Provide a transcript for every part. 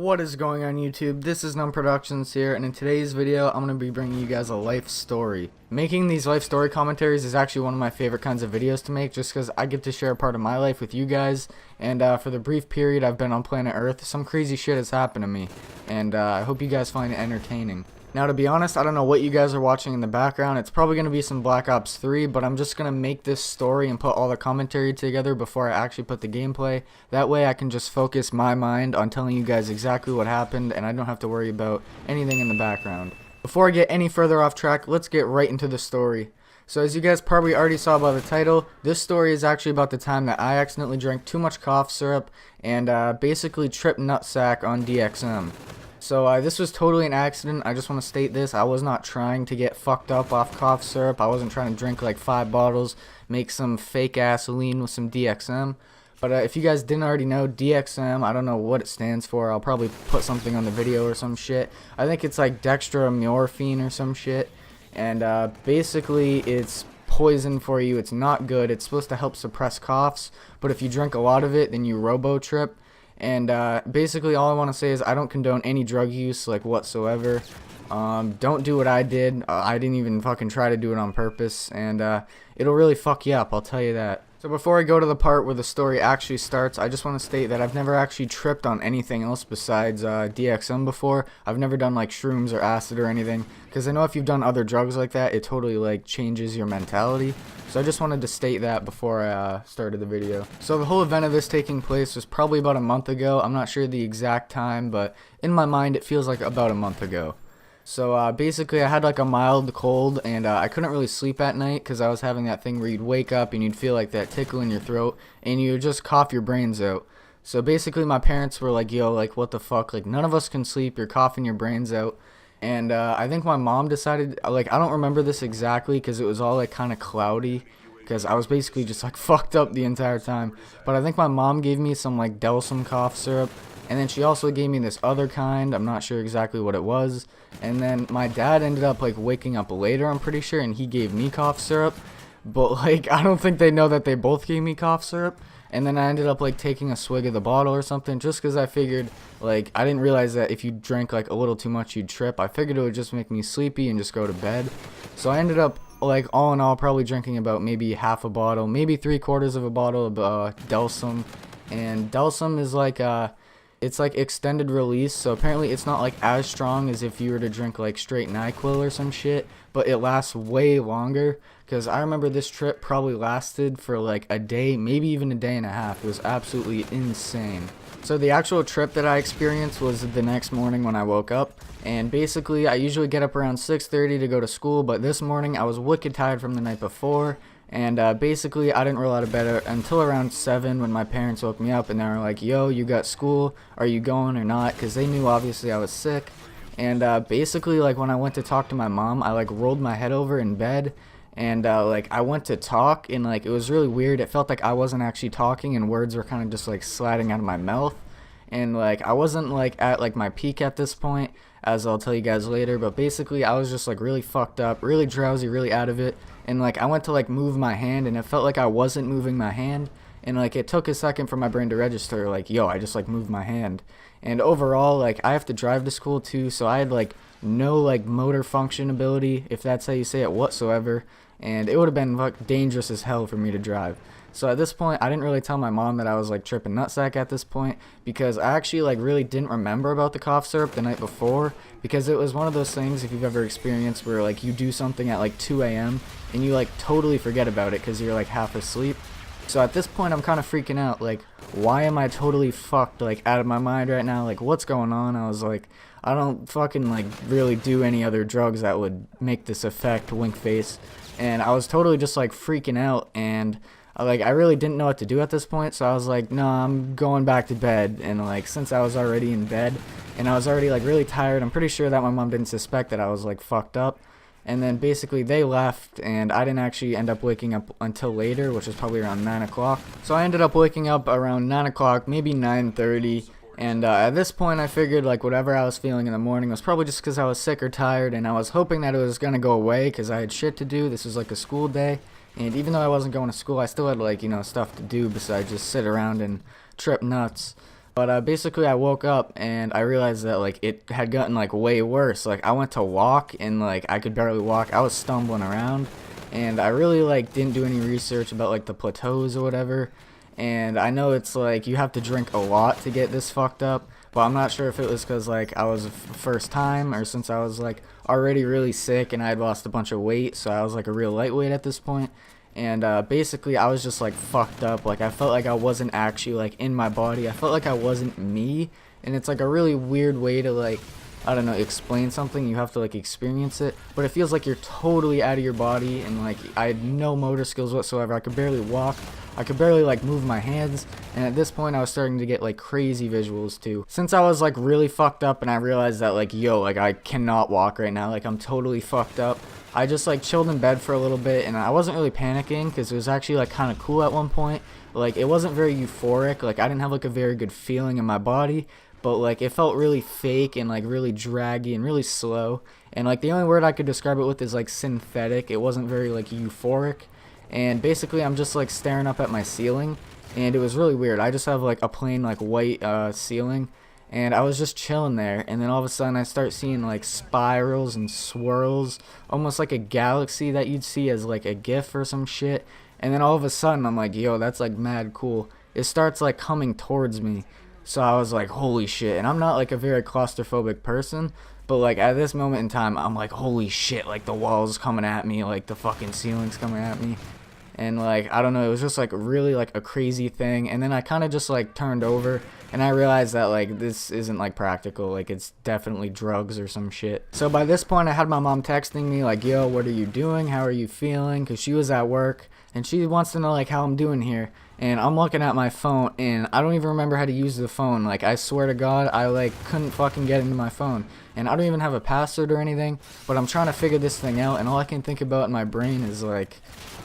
What is going on YouTube? This is Numb Productions here, and in today's video I'm going to be bringing you guys a life story. Making these life story commentaries is actually one of my favorite kinds of videos to make, just because I get to share a part of my life with you guys. And for the brief period I've been on planet Earth, some crazy shit has happened to me, and I hope you guys find it entertaining. Now, to be honest, I don't know what you guys are watching in the background. It's probably going to be some Black Ops 3, but I'm just going to make this story and put all the commentary together before I actually put the gameplay. That way I can just focus my mind on telling you guys exactly what happened, and I don't have to worry about anything in the background. Before I get any further off track, let's get right into the story. So as you guys probably already saw by the title, this story is actually about the time that I accidentally drank too much cough syrup and basically tripped nutsack on DXM. So this was totally an accident. I just want to state this. I was not trying to get fucked up off cough syrup. I wasn't trying to drink like 5 bottles, make some fake ass lean with some DXM. But if you guys didn't already know, DXM, I don't know what it stands for. I'll probably put something on the video or some shit. I think it's like dextromorphine or some shit. And basically it's poison for you. It's not good. It's supposed to help suppress coughs. But if you drink a lot of it, then you robo-trip. And basically all I want to say is I don't condone any drug use like whatsoever. Don't do what I did. I didn't even fucking try to do it on purpose, and it'll really fuck you up, I'll tell you that. So before I go to the part where the story actually starts, I just want to state that I've never actually tripped on anything else besides DXM before. I've never done like shrooms or acid or anything, because I know if you've done other drugs like that, it totally like changes your mentality. So I just wanted to state that before I started the video. So the whole event of this taking place was probably about a month ago. I'm not sure the exact time, but in my mind it feels like about a month ago. So basically I had like a mild cold, and I couldn't really sleep at night because I was having that thing where you'd wake up and you'd feel like that tickle in your throat and you would just cough your brains out. So basically my parents were like, yo, like what the fuck, like none of us can sleep, you're coughing your brains out. And I think my mom decided, like I don't remember this exactly because it was all like kind of cloudy, because I was basically just like fucked up the entire time. But I think my mom gave me some like DXM cough syrup, and then she also gave me this other kind. I'm not sure exactly what it was. And then my dad ended up like waking up later, I'm pretty sure, and he gave me cough syrup. But like I don't think they know that they both gave me cough syrup. And then I ended up like taking a swig of the bottle or something, just because I figured, like, I didn't realize that if you drank like a little too much you'd trip. I figured it would just make me sleepy and just go to bed. So I ended up, like, all in all probably drinking about maybe half a bottle, maybe 3/4 of a bottle of DXM. And DXM is like it's like extended release, so apparently it's not like as strong as if you were to drink like straight NyQuil or some shit, but it lasts way longer. Because I remember this trip probably lasted for like a day, maybe even a day and a half. It was absolutely insane. So the actual trip that I experienced was the next morning when I woke up, and basically I usually get up around 6:30 to go to school, but this morning I was wicked tired from the night before. And basically I didn't roll out of bed until around 7 when my parents woke me up, and they were like, yo, you got school, are you going or not? Because they knew obviously I was sick. And basically like when I went to talk to my mom, I like rolled my head over in bed, and like I went to talk, and like it was really weird. It felt like I wasn't actually talking, and words were kind of just like sliding out of my mouth. And like I wasn't like at like my peak at this point, as I'll tell you guys later, but basically I was just like really fucked up, really drowsy, really out of it. And like I went to like move my hand, and it felt like I wasn't moving my hand, and like it took a second for my brain to register like, yo, I just like moved my hand. And overall, like I have to drive to school too, so I had like no like motor function ability, if that's how you say it, whatsoever. And it would have been like dangerous as hell for me to drive. So at this point I didn't really tell my mom that I was like tripping nutsack at this point, because I actually like really didn't remember about the cough syrup the night before, because it was one of those things, if you've ever experienced, where like you do something at like 2 a.m. and you like totally forget about it because you're like half asleep. So at this point I'm kind of freaking out, like why am I totally fucked, like out of my mind right now, like what's going on? I was like, I don't fucking like really do any other drugs that would make this effect, wink face. And I was totally just like freaking out, and like I really didn't know what to do at this point. So I was like, no, I'm going back to bed. And like since I was already in bed and I was already like really tired, I'm pretty sure that my mom didn't suspect that I was like fucked up. And then basically they left, and I didn't actually end up waking up until later, which was probably around 9 o'clock. So I ended up waking up around 9 o'clock, maybe 9:30. And at this point I figured like whatever I was feeling in the morning was probably just because I was sick or tired, and I was hoping that it was going to go away because I had shit to do. This was like a school day, and even though I wasn't going to school, I still had like, you know, stuff to do besides just sit around and trip nuts. But basically I woke up and I realized that like it had gotten like way worse. Like I went to walk and like I could barely walk. I was stumbling around, and I really like didn't do any research about like the plateaus or whatever. And I know it's like you have to drink a lot to get this fucked up, but I'm not sure if it was because like I was first time, or since I was like already really sick and I had lost a bunch of weight, so I was like a real lightweight at this point. And basically I was just like fucked up. Like I felt like I wasn't actually like in my body. I felt like I wasn't me, and it's like a really weird way to like, I don't know, explain something. You have to like experience it, but it feels like you're totally out of your body. And like I had no motor skills whatsoever. I could barely walk. I could barely like move my hands, and at this point I was starting to get like crazy visuals too. Since I was like really fucked up and I realized that like, yo, like I cannot walk right now, like I'm totally fucked up, I just like chilled in bed for a little bit, and I wasn't really panicking because it was actually like kind of cool at one point. Like it wasn't very euphoric, like I didn't have like a very good feeling in my body, but like it felt really fake and like really draggy and really slow. And like the only word I could describe it with is like synthetic. It wasn't very like euphoric. And basically I'm just like staring up at my ceiling, and it was really weird. I just have like a plain like white ceiling, and I was just chilling there, and then all of a sudden I start seeing like spirals and swirls, almost like a galaxy that you'd see as like a GIF or some shit. And then all of a sudden I'm like, yo, that's like mad cool. It starts like coming towards me. So I was like, holy shit. And I'm not like a very claustrophobic person, but like at this moment in time I'm like, holy shit, like the wall's coming at me, like the fucking ceiling's coming at me. And like I don't know, it was just like really like a crazy thing. And then I kind of just like turned over, and I realized that like this isn't like practical, like it's definitely drugs or some shit. So by this point I had my mom texting me like, yo, what are you doing, how are you feeling, because she was at work and she wants to know like how I'm doing here. And I'm looking at my phone and I don't even remember how to use the phone. Like I swear to God, I like couldn't fucking get into my phone, and I don't even have a password or anything. But I'm trying to figure this thing out, and all I can think about in my brain is like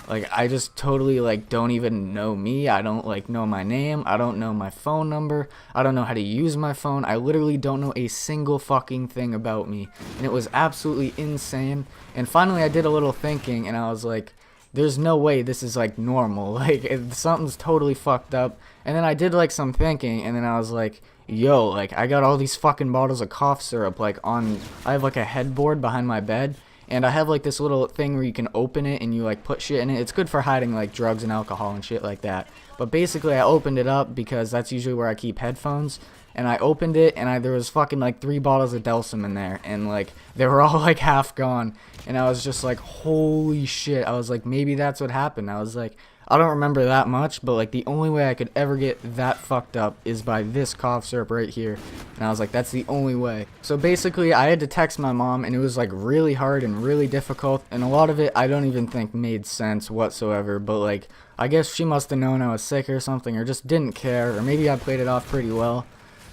I just totally like don't even know me. I don't like know my name. I don't know my phone number. I don't know how to use my phone. I literally don't know a single fucking thing about me. And it was absolutely insane. And finally I did a little thinking, and I was like, there's no way this is like normal. Like something's totally fucked up. And then I did like some thinking, and then I was like, yo, like I got all these fucking bottles of cough syrup like on, I have like a headboard behind my bed. And I have like this little thing where you can open it and you like put shit in it. It's good for hiding like drugs and alcohol and shit like that. But basically I opened it up because that's usually where I keep headphones. And I opened it, and there was fucking like 3 bottles of Delsum in there, and like they were all like half gone. And I was just like, holy shit. I was like, maybe that's what happened. I was like, I don't remember that much, but like the only way I could ever get that fucked up is by this cough syrup right here. And I was like, that's the only way. So basically I had to text my mom, and it was like really hard and really difficult, and a lot of it I don't even think made sense whatsoever. But like I guess she must have known I was sick or something, or just didn't care, or maybe I played it off pretty well.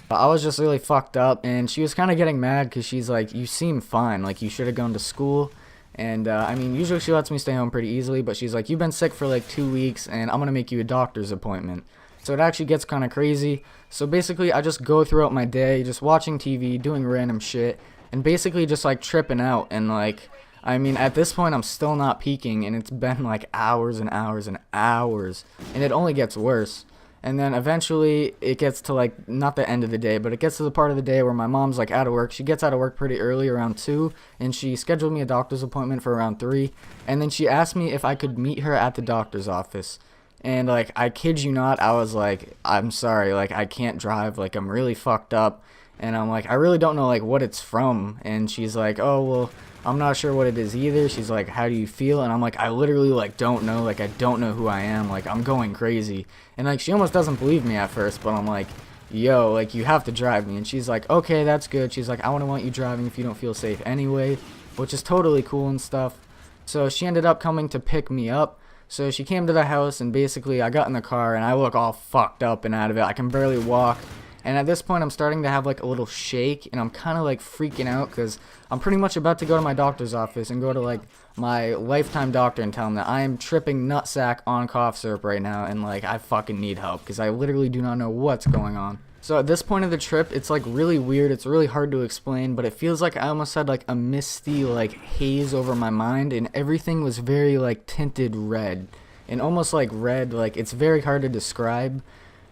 But I was just really fucked up, and she was kind of getting mad because she's like, you seem fine, like you should have gone to school. And I mean, usually she lets me stay home pretty easily, but she's like, you've been sick for like 2 weeks, and I'm gonna make you a doctor's appointment. So it actually gets kind of crazy. So basically I just go throughout my day just watching TV, doing random shit, and basically just like tripping out. And like, I mean, at this point I'm still not peaking, and it's been like hours and hours and hours, and it only gets worse. And then eventually it gets to like, not the end of the day, but it gets to the part of the day where my mom's like out of work. She gets out of work pretty early, around 2, and she scheduled me a doctor's appointment for around 3. And then she asked me if I could meet her at the doctor's office. And like, I kid you not, I was like, I'm sorry, like I can't drive, like I'm really fucked up. And I'm like, I really don't know like what it's from. And she's like, oh, well, I'm not sure what it is either. She's like, how do you feel? And I'm like, I literally like don't know, like I don't know who I am, like I'm going crazy. And like she almost doesn't believe me at first, but I'm like, yo, like you have to drive me. And she's like, okay, that's good. She's like, I wouldn't want you driving if you don't feel safe anyway, which is totally cool and stuff. So she ended up coming to pick me up. So she came to the house, and basically I got in the car, and I look all fucked up and out of it. I can barely walk. And at this point I'm starting to have like a little shake, and I'm kind of like freaking out because I'm pretty much about to go to my doctor's office and go to like my lifetime doctor and tell him that I am tripping nutsack on cough syrup right now, and like I fucking need help because I literally do not know what's going on. So at this point of the trip, it's like really weird. It's really hard to explain, but it feels like I almost had like a misty like haze over my mind, and everything was very like tinted red, and almost like red. Like it's very hard to describe.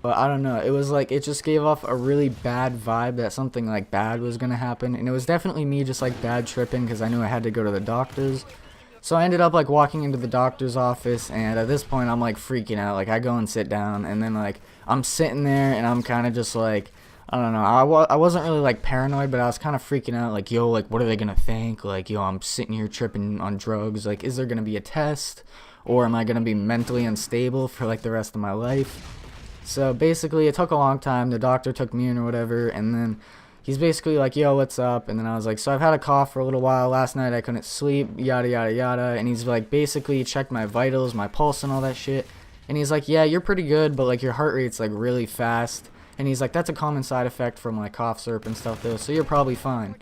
But I don't know, it was like, it just gave off a really bad vibe that something like bad was gonna happen. And it was definitely me just like bad tripping because I knew I had to go to the doctor's. So I ended up like walking into the doctor's office, and at this point I'm like freaking out. Like I go and sit down, and then like I'm sitting there and I'm kind of just like, I don't know, I wasn't really like paranoid, but I was kind of freaking out, like, yo, like what are they gonna think? Like, yo, I'm sitting here tripping on drugs. Like, is there gonna be a test, or am I gonna be mentally unstable for like the rest of my life? So basically it took a long time. The doctor took me in or whatever, and then he's basically like, yo, what's up? And then I was like, so I've had a cough for a little while. Last night I couldn't sleep, yada, yada, yada. And he's like, basically checked my vitals, my pulse and all that shit. And he's like, yeah, you're pretty good, but like your heart rate's like really fast. And he's like, that's a common side effect from like cough syrup and stuff though, so you're probably fine.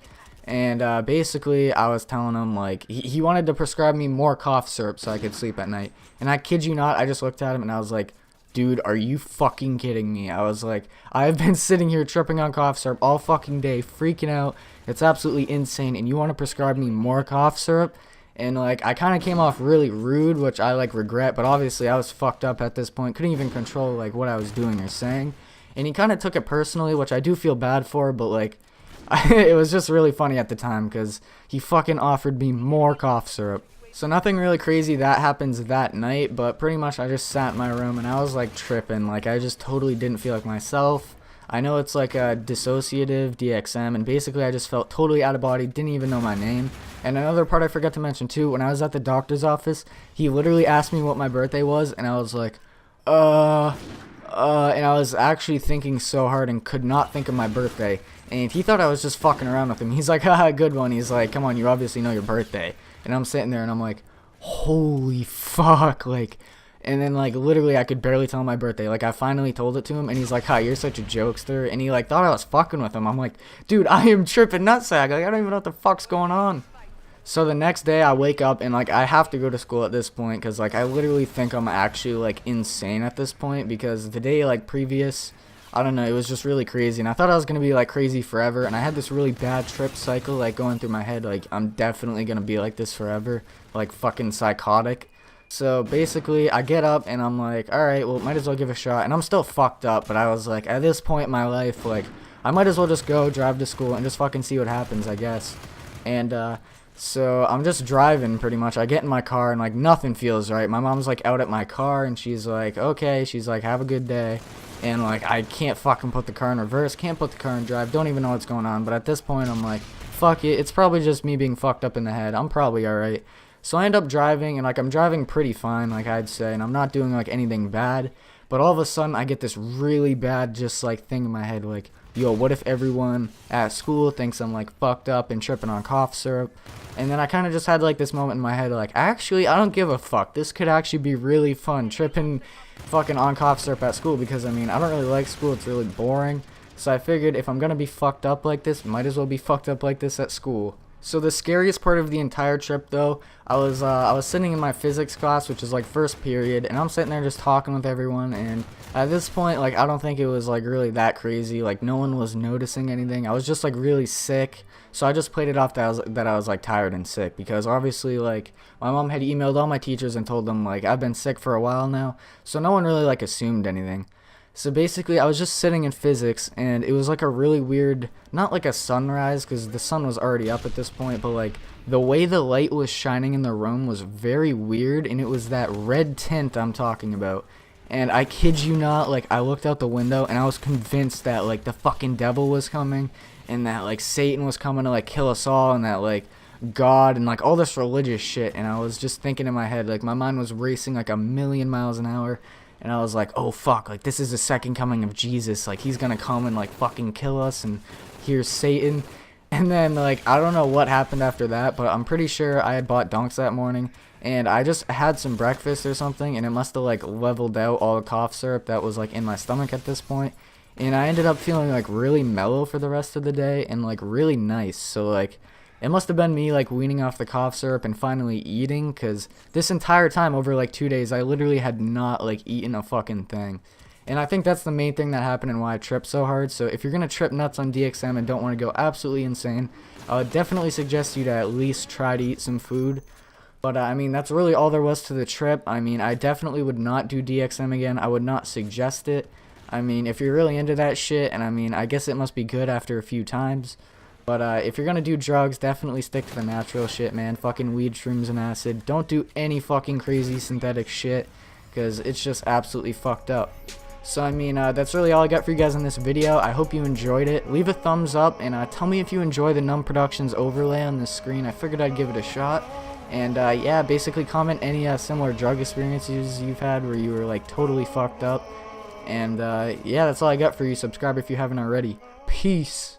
And basically I was telling him like, he wanted to prescribe me more cough syrup so I could sleep at night. And I kid you not, I just looked at him and I was like, dude, are you fucking kidding me? I was like, I've been sitting here tripping on cough syrup all fucking day, freaking out. It's absolutely insane, and you want to prescribe me more cough syrup? And like, I kind of came off really rude, which I like regret, but obviously I was fucked up at this point. Couldn't even control like what I was doing or saying. And he kind of took it personally, which I do feel bad for, but like, it was just really funny at the time because he fucking offered me more cough syrup. So nothing really crazy that happens that night, but pretty much I just sat in my room and I was like tripping. Like I just totally didn't feel like myself. I know it's like a dissociative DXM, and basically I just felt totally out of body, didn't even know my name. And another part I forgot to mention too, when I was at the doctor's office, he literally asked me what my birthday was, and I was like, and I was actually thinking so hard and could not think of my birthday. And he thought I was just fucking around with him. He's like, haha, good one. He's like, come on, you obviously know your birthday. And I'm sitting there and I'm like, holy fuck, like, and then like literally I could barely tell him my birthday. Like I finally told it to him and he's like, hi, you're such a jokester. And he like thought I was fucking with him. I'm like, dude, I am tripping nutsack. Like I don't even know what the fuck's going on. So the next day I wake up and like I have to go to school at this point because like I literally think I'm actually like insane at this point because the day like previous, I don't know, it was just really crazy, and I thought I was gonna be like crazy forever, and I had this really bad trip cycle like going through my head, like I'm definitely gonna be like this forever, like fucking psychotic. So basically I get up and I'm like, alright, well might as well give it a shot, and I'm still fucked up, but I was like, at this point in my life, like I might as well just go drive to school and just fucking see what happens, I guess. And so I'm just driving pretty much. I get in my car and like nothing feels right. My mom's like out at my car and she's like, okay, she's like, have a good day. And like I can't fucking put the car in reverse, can't put the car in drive, don't even know what's going on. But at this point I'm like, fuck it, it's probably just me being fucked up in the head, I'm probably alright. So I end up driving, and like I'm driving pretty fine, like I'd say, and I'm not doing like anything bad. But all of a sudden I get this really bad just like thing in my head, like, yo, what if everyone at school thinks I'm like fucked up and tripping on cough syrup? And then I kind of just had like this moment in my head, like, actually I don't give a fuck, this could actually be really fun, tripping fucking on cough syrup at school, because I mean I don't really like school, it's really boring. So I figured if I'm gonna be fucked up like this, might as well be fucked up like this at school. So the scariest part of the entire trip though, I was sitting in my physics class, which is like first period, and I'm sitting there just talking with everyone, and at this point like I don't think it was like really that crazy, like no one was noticing anything. I was just like really sick, so I just played it off that I was like tired and sick, because obviously like my mom had emailed all my teachers and told them like I've been sick for a while now, so no one really like assumed anything. So basically I was just sitting in physics, and it was like a really weird, not like a sunrise because the sun was already up at this point, but like the way the light was shining in the room was very weird, and it was that red tint I'm talking about. And I kid you not, like I looked out the window and I was convinced that like the fucking devil was coming, and that like Satan was coming to like kill us all, and that like God and like all this religious shit. And I was just thinking in my head, like my mind was racing like a million miles an hour. And I was like, oh fuck, like this is the second coming of Jesus, like he's gonna come and like fucking kill us, and here's Satan. And then like I don't know what happened after that, but I'm pretty sure I had bought Dunks that morning, and I just had some breakfast or something, and it must have like leveled out all the cough syrup that was like in my stomach at this point. And I ended up feeling like really mellow for the rest of the day, and like really nice. So like it must have been me like weaning off the cough syrup and finally eating, because this entire time over like 2 days I literally had not like eaten a fucking thing. And I think that's the main thing that happened and why I tripped so hard. So if you're gonna trip nuts on DXM and don't want to go absolutely insane, I would definitely suggest you to at least try to eat some food. But I mean that's really all there was to the trip. I mean I definitely would not do DXM again, I would not suggest it. I mean, if you're really into that shit, and I mean, I guess it must be good after a few times. But if you're gonna do drugs, definitely stick to the natural shit, man. Fucking weed, shrooms, and acid. Don't do any fucking crazy synthetic shit, because it's just absolutely fucked up. So, I mean, that's really all I got for you guys in this video. I hope you enjoyed it. Leave a thumbs up, and tell me if you enjoy the Numb Productions overlay on the screen. I figured I'd give it a shot. And, yeah, basically comment any similar drug experiences you've had where you were, like, totally fucked up. And, yeah, that's all I got for you. Subscribe if you haven't already. Peace.